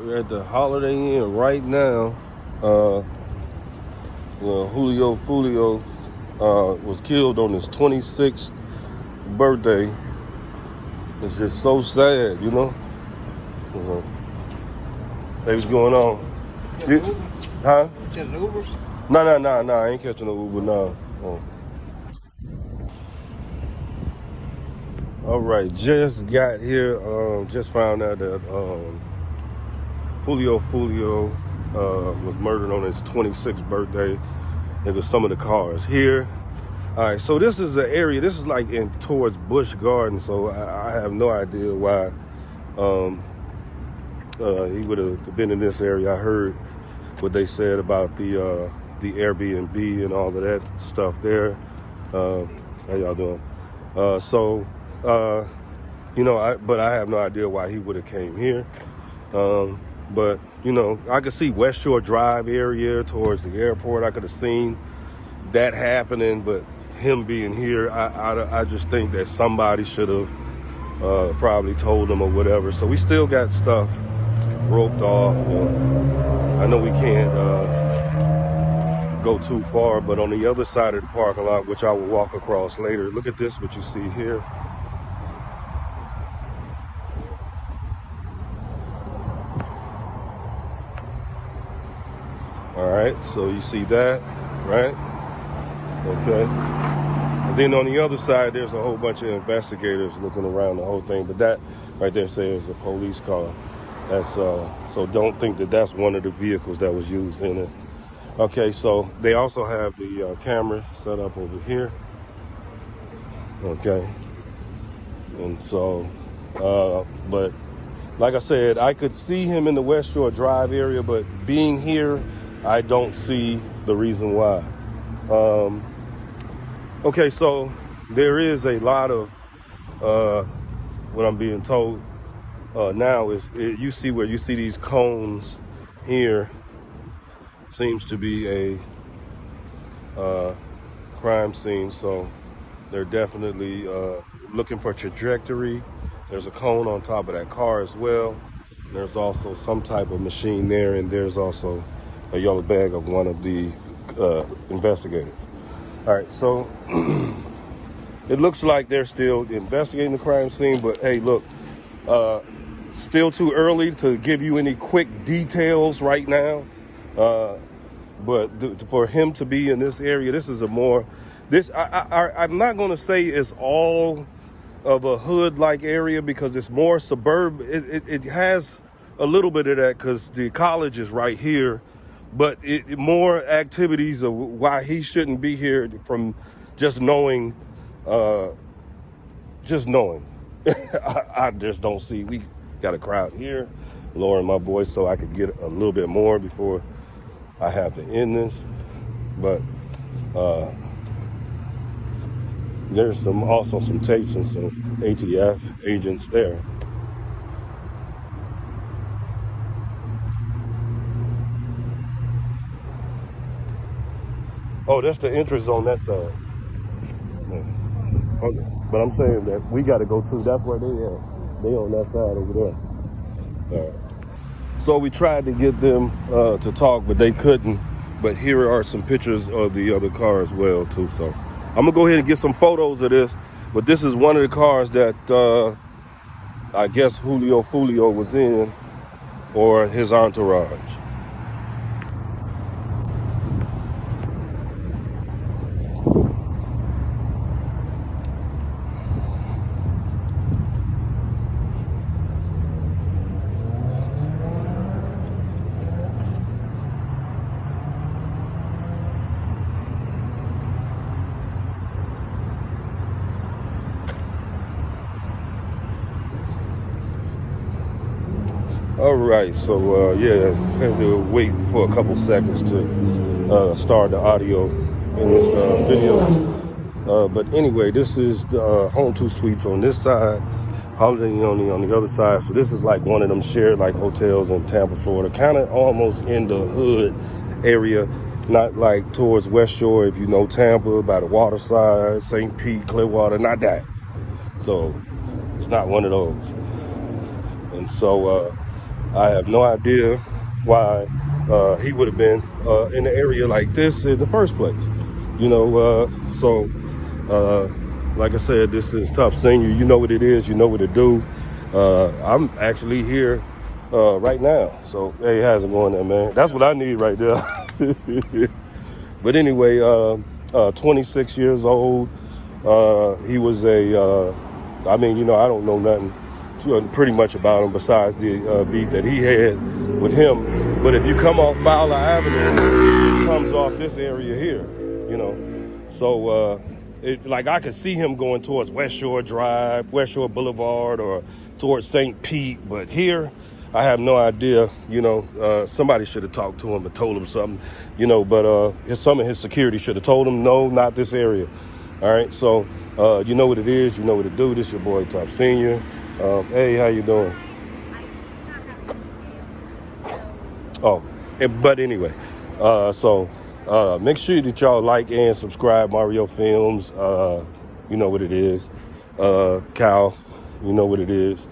We're at the Holiday Inn right now. Julio Foolio was killed on his 26th birthday. It's just so sad, you know. Hey, what's going on? Huh? Catching an Uber? No, I ain't catching no Uber, no. All right, just got here. Just found out that Julio Foolio was murdered on his 26th birthday. There was some of the cars here. All right, so this is an area. This is like in towards Busch Garden. So I have no idea why he would have been in this area. I heard what they said about the Airbnb and all of that stuff there. How y'all doing? You know, but I have no idea why he would have came here. But, you know, I could see West Shore Drive area towards the airport. I could have seen that happening, but him being here, I just think that somebody should have probably told him or whatever. So we still got stuff roped off. I know we can't go too far, but on the other side of the parking lot, which I will walk across later, look at this, what you see here. All right, so you see that, right? Okay. And then on the other side, there's a whole bunch of investigators looking around the whole thing, but that right there says a police car. That's so don't think that that's one of the vehicles that was used in it. Okay, so they also have the camera set up over here. Okay. And so, but like I said, I could see him in the West Shore Drive area, but being here, I don't see the reason why. Okay, so there is a lot of what I'm being told now is you see where you see these cones here seems to be a crime scene. So they're definitely looking for trajectory. There's a cone on top of that car as well. There's also some type of machine there, and there's also a yellow bag of one of the investigators. All right, so it looks like they're still investigating the crime scene, but hey, look, still too early to give you any quick details right now. But for him to be in this area, this is a more, I'm not going to say it's all of a hood-like area because it's more suburb. It has a little bit of that because the college is right here. But more activities of why he shouldn't be here from just knowing, I just don't see. We got a crowd here, lowering my voice so I could get a little bit more before I have to end this. But there's also some tapes and some ATF agents there. Oh, that's the entrance on that side. Okay. But I'm saying that we got to go too. That's where they at. They on that side over there. All right. So we tried to get them to talk, but they couldn't. But here are some pictures of the other car as well too. So I'm gonna go ahead and get some photos of this. But this is one of the cars that I guess Julio Foolio was in, or his entourage. All right, so yeah, have to wait for a couple seconds to start the audio in this video. But anyway, this is the Home 2 Suites on this side, Holiday Inn on the other side. So this is like one of them shared like hotels in Tampa, Florida, kind of almost in the hood area, not like towards West Shore, if you know Tampa, by the water side, St. Pete, Clearwater, not that. So it's not one of those. And so I have no idea why he would have been in an area like this in the first place. Like I said, this is Tough Senior. You know what it is. You know what to do. I'm actually here right now. So, hey, how's it going there, man? That's what I need right there. But anyway, 26 years old. He was I don't know nothing pretty much about him besides the beat that he had with him. But if you come off Fowler Avenue, it comes off this area here, So, I could see him going towards West Shore Drive, West Shore Boulevard, or towards St. Pete. But here, I have no idea. Somebody should have talked to him and told him something, but some of his security should have told him, no, not this area. All right, so you know what it is, you know what to do. This your boy Tough Senior. Hey, how you doing? But anyway, make sure that y'all like and subscribe Mario Films. You know what it is. Cal, you know what it is.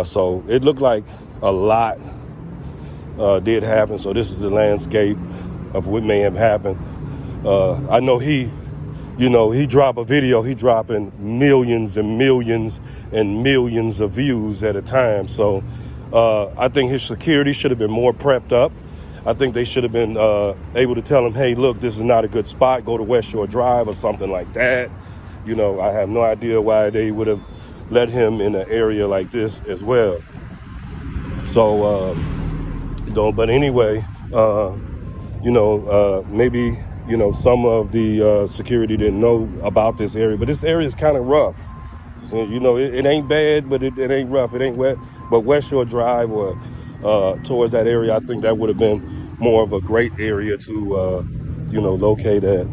So it looked like a lot did happen. So this is the landscape of what may have happened. I know he drop a video, he dropping millions and millions and millions of views at a time. So I think his security should have been more prepped up. I think they should have been able to tell him, hey, look, this is not a good spot. Go to West Shore Drive or something like that. I have no idea why they would have let him in an area like this as well. So, but anyway, maybe, some of the security didn't know about this area, but this area is kind of rough. So, it ain't bad, but it ain't rough. It ain't wet. But West Shore Drive or towards that area, I think that would have been more of a great area to, locate at,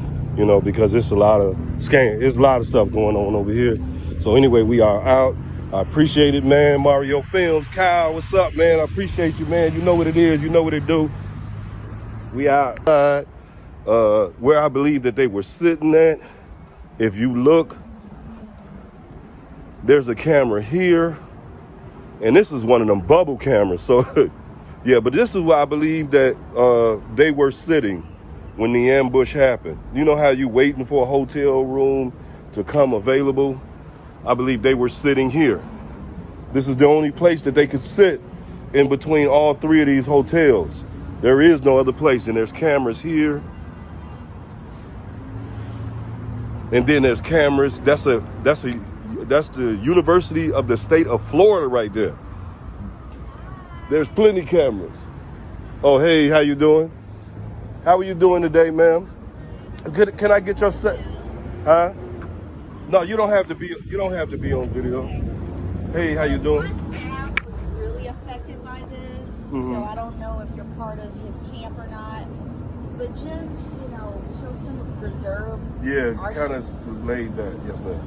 because it's a lot of there's a lot of stuff going on over here. So anyway, we are out. I appreciate it, man. Mario Films. Kyle, what's up, man? I appreciate you, man. You know what it is. You know what it do. We outside where I believe that they were sitting at. If you look, there's a camera here. And this is one of them bubble cameras. So, yeah, but this is where I believe that they were sitting when the ambush happened. You know how you waiting for a hotel room to come available? I believe they were sitting here. This is the only place that they could sit in between all three of these hotels. There is no other place, and there's cameras here. And then there's cameras. That's the University of the State of Florida right there. There's plenty of cameras. Oh, hey, how you doing? How are you doing today, ma'am? Can I get your set? Huh? No, you don't have to be on video. Hey, how you doing? My staff was really affected by this, so I don't know if you're part of his camp or not. But just, show some reserve. Yeah, kind of laid that. Yes, ma'am.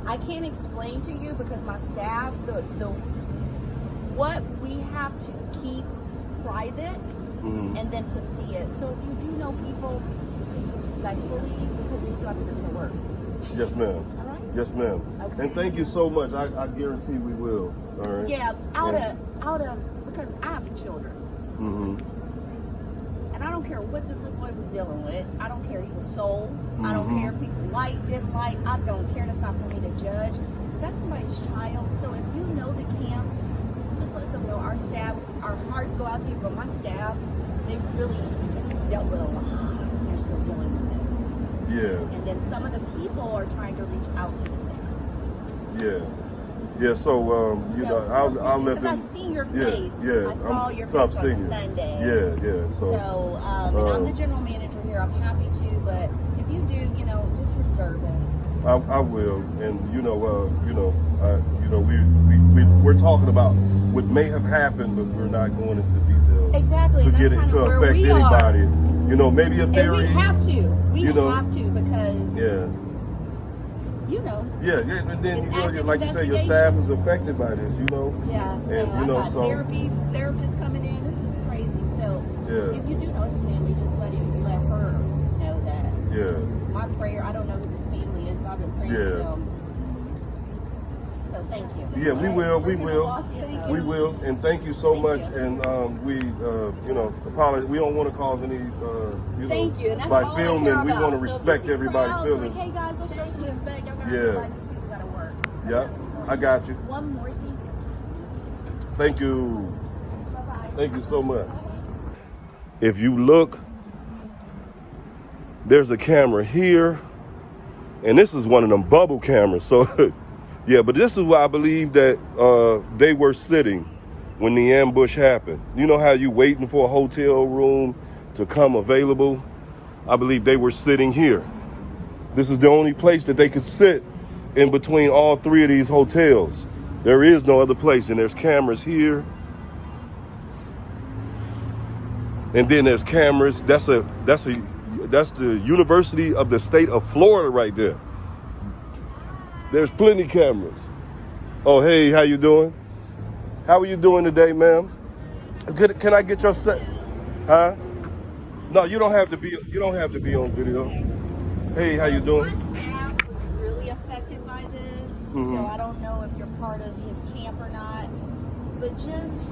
I can't explain to you because my staff, what we have to keep private and then to see it. So if you do know people, just respectfully, because they still have to come to work. Yes, ma'am. All right? Yes, ma'am. Okay. And thank you so much. I guarantee we will. All right. Yeah, out of because I have children. And I don't care what this little boy was dealing with. I don't care. He's a soul. I don't care if people like, didn't like. I don't care. That's not for me to judge. That's somebody's child. So if you know the camp, just let them know. Our staff, our hearts go out to you, but my staff, they really dealt with a lot. They're still dealing with it. Yeah. And then some of the people are trying to reach out to the staff. Yeah. Yeah, so, I'll let them. Because I see your face. Yeah. I saw your face Tough on Senior. Sunday. Yeah. So and I'm the general manager here. I'm happy to, but if you do, just reserve it. I will, and we're talking about what may have happened, but we're not going into details. Exactly. To get it to affect anybody. Maybe a theory. And we have to. We have to because. Yeah. Yeah, and then like you say, your staff is affected by this. Yeah. So and, I got therapists coming in. This is crazy. So if you do know his family, just let her know that. Yeah. My prayer. I don't know who this family is, but I've been praying for them. So So thank you. Yeah, we will. We will. Thank We you. will. And thank you so Thank much. you. And we, apologize. We don't want to cause any, Thank you. And that's by all I filming. care We about. want to So if you respect see everybody's crowds, feelings. Like, hey guys, let's show some respect. Y'all gotta Yeah. realize these people gotta work. Yeah, I got you. One more thing. Thank you. Bye-bye. Thank you so much. If you look, there's a camera here, and this is one of them bubble cameras. So, yeah, but this is where I believe that they were sitting when the ambush happened. You know how you waiting for a hotel room to come available? I believe they were sitting here. This is the only place that they could sit in between all three of these hotels. There is no other place, and there's cameras here. And then there's cameras. That's the University of the State of Florida right there. There's plenty cameras. Oh, hey, how you doing? How are you doing today, ma'am? Can I get your set? Huh? No, you don't have to be. You don't have to be on video. Hey, how you doing? My staff was really affected by this, so I don't know if you're part of his camp or not. But just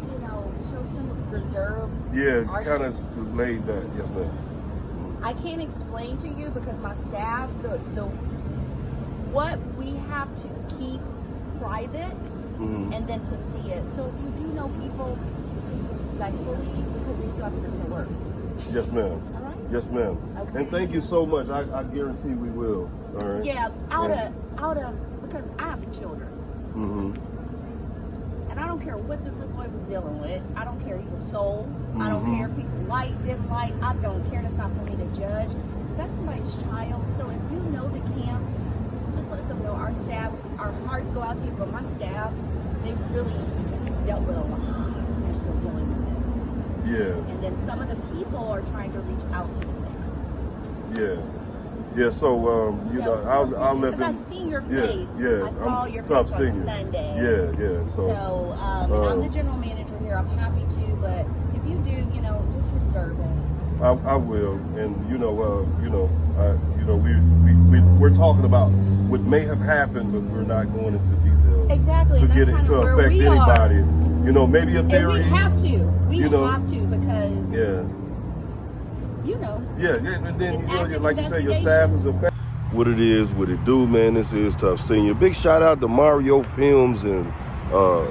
show some reserve. Yeah, Our kind of laid that. Yes, ma'am. I can't explain to you because my staff, what we have to keep private and then to see it. So if you do know people, just respectfully, because they still have to come to work. Yes, ma'am. All right? Yes, ma'am. Okay. And thank you so much. I guarantee we will. All right. Yeah, out of because I have children. And I don't care what this little boy was dealing with. I don't care. He's a soul. I don't care if people like, didn't like. I don't care. That's not for me to judge. That's somebody's child. So if you know the camp, just let them know. Our staff, our hearts go out to you, but my staff, they really dealt with a lot. They're still dealing with it. Yeah. And then some of the people are trying to reach out to the staff. Yeah. Yeah, so I'll let them. Because I seen your face. Yeah, I saw I'm your tough face on senior. Sunday. Yeah. So, and I'm the general manager here. I'm happy to, but if you do, just reserve it. I will, and we're talking about what may have happened, but we're not going into details. Exactly. To And get that's it kind to of where affect we anybody. are. Maybe a theory. And we have to. We you know, have to because. Yeah. Yeah, and then like you say, your staff is affected. What it is, what it do, man. This is Tough Senior. Big shout out to Mario Films and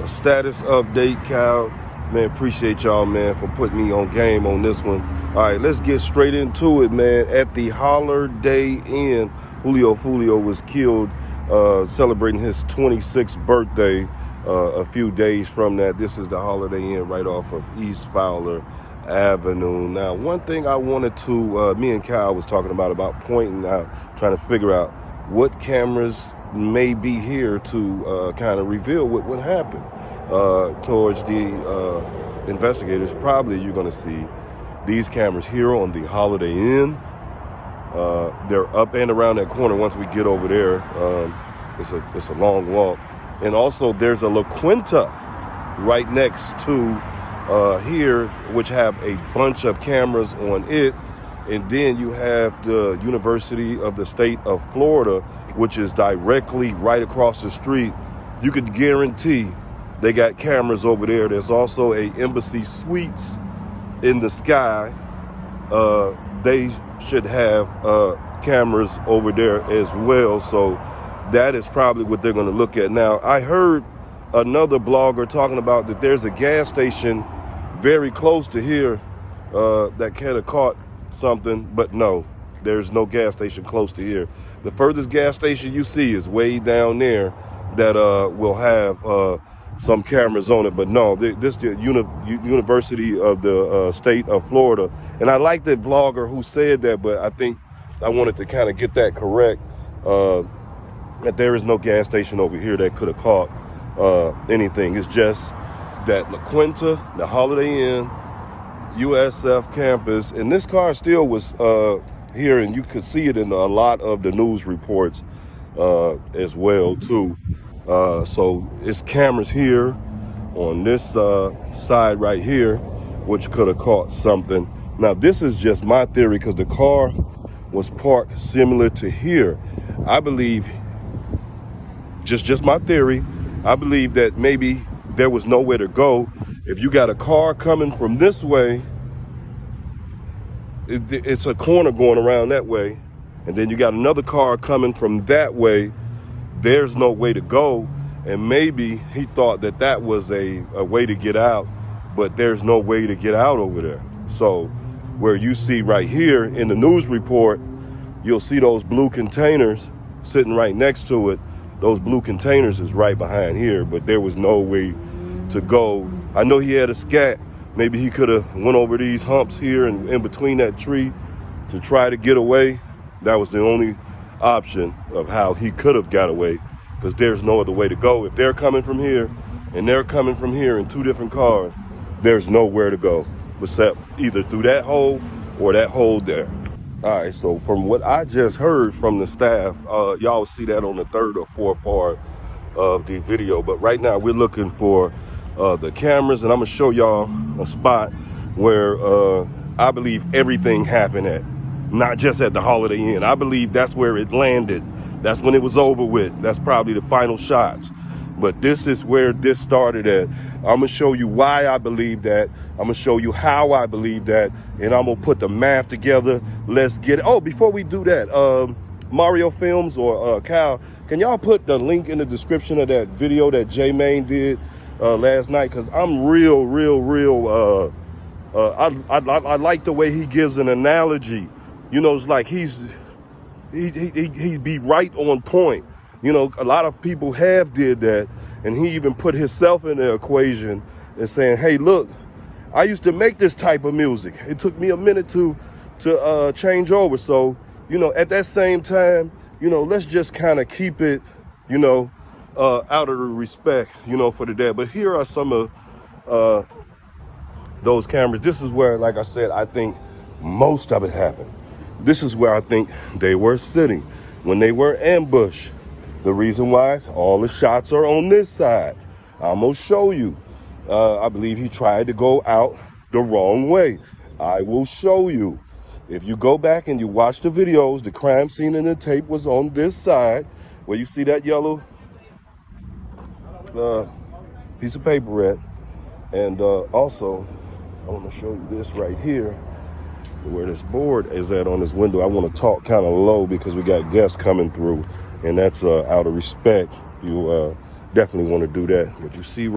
Status Update, Cal. Man, appreciate y'all, man, for putting me on game on this one. All right, let's get straight into it, man. At the Holiday Inn, Julio Foolio was killed celebrating his 26th birthday a few days from that. This is the Holiday Inn right off of East Fowler Avenue. Now, one thing I wanted to, me and Kyle was talking about pointing out, trying to figure out what cameras may be here to kind of reveal what happened. Towards the investigators, probably you're going to see these cameras here on the Holiday Inn. They're up and around that corner. Once we get over there, it's a long walk. And also there's a La Quinta right next to here, which have a bunch of cameras on it. And then you have the University of the State of Florida, which is directly right across the street. You could guarantee they got cameras over there. There's also a Embassy Suites in the sky. They should have cameras over there as well. So that is probably what they're going to look at. Now, I heard another blogger talking about that there's a gas station very close to here that could have caught something, but no, there's no gas station close to here. The furthest gas station you see is way down there that will have some cameras on it, but no, this is the University of the State of Florida. And I like that blogger who said that, but I think I wanted to kind of get that correct, that there is no gas station over here that could have caught anything. It's just that La Quinta, the Holiday Inn, USF campus, and this car still was here, and you could see it in a lot of the news reports as well too. So it's cameras here on this side right here, which could have caught something. Now this is just my theory because the car was parked similar to here. I believe, just my theory, I believe that maybe there was nowhere to go. If you got a car coming from this way, it's a corner going around that way, and then you got another car coming from that way. There's no way to go, and maybe he thought that that was a way to get out, but there's no way to get out over there. So where you see right here in the news report, you'll see those blue containers sitting right next to it. Those blue containers is right behind here, but there was no way to go. I know he had a scat. Maybe he could have went over these humps here and in between that tree to try to get away. That was the only option of how he could have got away, because there's no other way to go. If they're coming from here and they're coming from here in two different cars, there's nowhere to go except either through that hole or that hole there. All right, so from what I just heard from the staff, y'all see that on the third or fourth part of the video. But right now we're looking for the cameras, and I'm gonna show y'all a spot where I believe everything happened at, not just at the Holiday Inn. I believe that's where it landed. That's when it was over with. That's probably the final shots. But this is where this started at. I'm gonna show you why I believe that. I'm gonna show you how I believe that, and I'm gonna put the math together. Let's get it. Oh, before we do that, Mario Films or Kyle, can y'all put the link in the description of that video that J Main did last night? Because I'm real I like the way he gives an analogy. You know, it's like he be right on point. You know, a lot of people have did that, and he even put himself in the equation and saying, hey, look, I used to make this type of music. It took me a minute to change over. So, you know, at that same time, you know, let's just kind of keep it, you know, out of the respect, you know, for the dead. But here are some of those cameras. This is where, like I said, I think most of it happened. This is where I think they were sitting when they were ambushed. The reason why is all the shots are on this side. I'm gonna show you. I believe he tried to go out the wrong way. I will show you. If you go back and you watch the videos, the crime scene in the tape was on this side, where you see that yellow piece of paper at. And also, I want to show you this right here, where this board is at on this window. I want to talk kind of low because we got guests coming through, and that's out of respect. You definitely want to do that. But you see